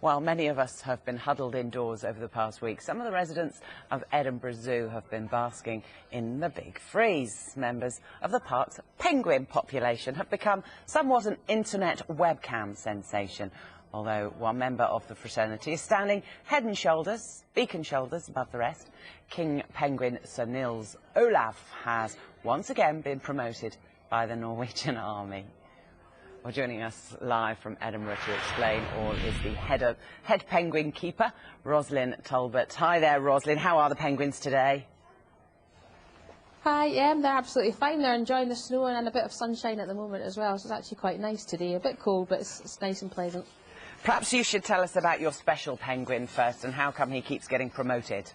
While many of us have been huddled indoors over the past week, some of the residents of Edinburgh Zoo have been basking in the big freeze. Members of the park's penguin population have become somewhat an internet webcam sensation, although one member of the fraternity is standing head and shoulders, beacon shoulders above the rest. King penguin Sir Nils Olaf has once again been promoted by the Norwegian army. Well, joining us live from Edinburgh to explain all is the head penguin keeper, Roslin Talbot. Hi there, Roslin. How are the penguins today? Hi, they're absolutely fine. They're enjoying the snow and a bit of sunshine at the moment as well, so it's actually quite nice today. A bit cold, but it's nice and pleasant. Perhaps you should tell us about your special penguin first and how come he keeps getting promoted.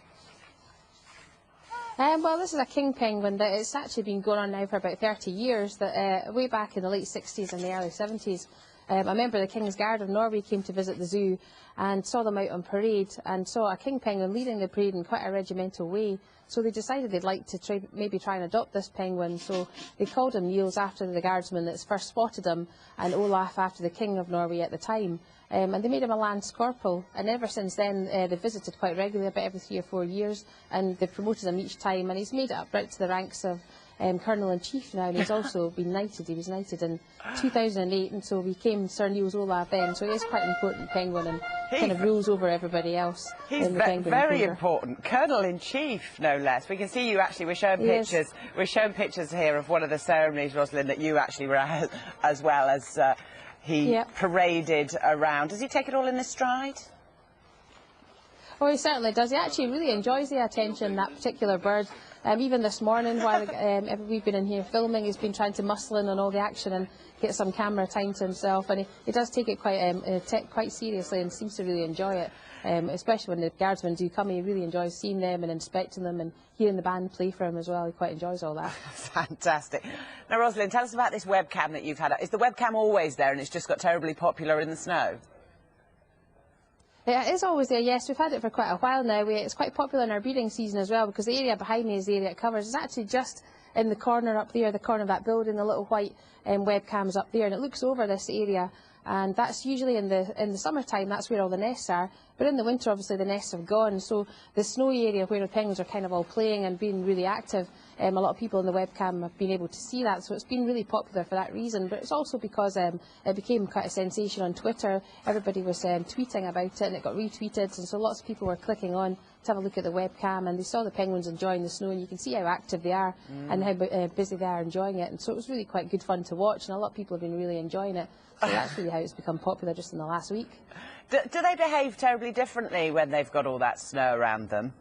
Well, this is a king penguin that it's actually been going on now for about 30 years. That way back in the late 60s and the early 70s, a member of the King's Guard of Norway came to visit the zoo and saw them out on parade and saw a king penguin leading the parade in quite a regimental way. So they decided they'd like to maybe try and adopt this penguin. So they called him Niels after the guardsman that's first spotted him, and Olaf after the King of Norway at the time. And they made him a Lance Corporal, and ever since then they've visited quite regularly, about every 3 or 4 years, and they've promoted him each time, and he's made it up right to the ranks of Colonel-in-Chief now, and he's also been knighted. He was knighted in 2008, and so became Sir Niels Olaf then, so he is quite an important penguin and kind of rules over everybody else. He's very important, Colonel-in-Chief, no less. We can see you actually, we're showing pictures here of one of the ceremonies, Roslyn, that you actually were at, as well as he paraded around. Does he take it all in his stride? Oh, he certainly does. He actually really enjoys the attention, that particular bird. Even this morning, while we've been in here filming, he's been trying to muscle in on all the action and get some camera time to himself. And he does take it quite seriously and seems to really enjoy it. Especially when the guardsmen do come, he really enjoys seeing them and inspecting them and hearing the band play for him as well. He quite enjoys all that. Fantastic. Now, Roslyn, tell us about this webcam that you've had. Is the webcam always there and it's just got terribly popular in the snow? It is always there, yes. We've had it for quite a while now. It's quite popular in our breeding season as well, because the area behind me is the area it covers. It's actually just in the corner up there, the corner of that building, the little white webcams up there, and it looks over this area. And that's usually in the summertime, that's where all the nests are. But in the winter, obviously, the nests have gone. So the snowy area where the penguins are kind of all playing and being really active, a lot of people in the webcam have been able to see that. So it's been really popular for that reason. But it's also because it became quite a sensation on Twitter. Everybody was tweeting about it and it got retweeted. And so lots of people were clicking on to have a look at the webcam, and they saw the penguins enjoying the snow, and you can see how active they are and how busy they are enjoying it. And so it was really quite good fun to watch, and a lot of people have been really enjoying it. So that's really how it's become popular just in the last week. Do they behave terribly differently when they've got all that snow around them?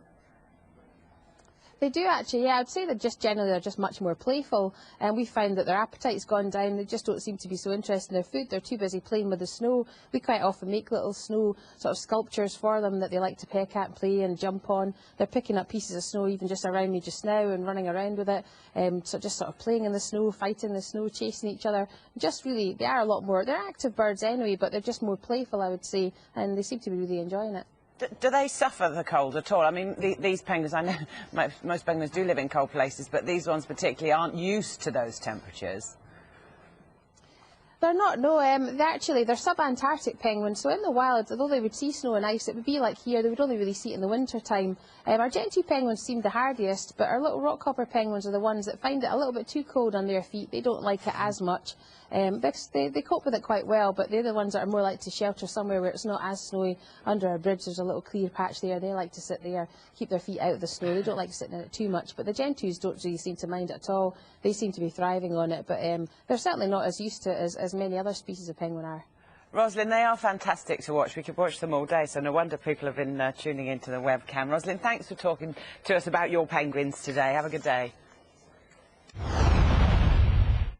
They do actually, yeah. I'd say that just generally they're just much more playful, and we found that their appetite's gone down. They just don't seem to be so interested in their food. They're too busy playing with the snow. We quite often make little snow sort of sculptures for them that they like to peck at, play and jump on. They're picking up pieces of snow even just around me just now and running around with it. So just sort of playing in the snow, fighting the snow, chasing each other. Just really, they are a lot more, they're active birds anyway, but they're just more playful, I would say, and they seem to be really enjoying it. Do they suffer the cold at all? I mean, these penguins, I know most penguins do live in cold places, but these ones particularly aren't used to those temperatures. They're not, no. They're sub-Antarctic penguins, so in the wild, although they would see snow and ice, it would be like here. They would only really see it in the winter time. Our gentoo penguins seem the hardiest, but our little rockhopper penguins are the ones that find it a little bit too cold on their feet. They don't like it as much. They cope with it quite well, but they're the ones that are more like to shelter somewhere where it's not as snowy. Under a bridge, there's a little clear patch there. They like to sit there, keep their feet out of the snow. They don't like sitting in it too much, but the gentoos don't really seem to mind it at all. They seem to be thriving on it, but they're certainly not as used to it as many other species of penguin are. Roslyn, they are fantastic to watch. We could watch them all day, so no wonder people have been tuning into the webcam. Roslyn, thanks for talking to us about your penguins today. Have a good day.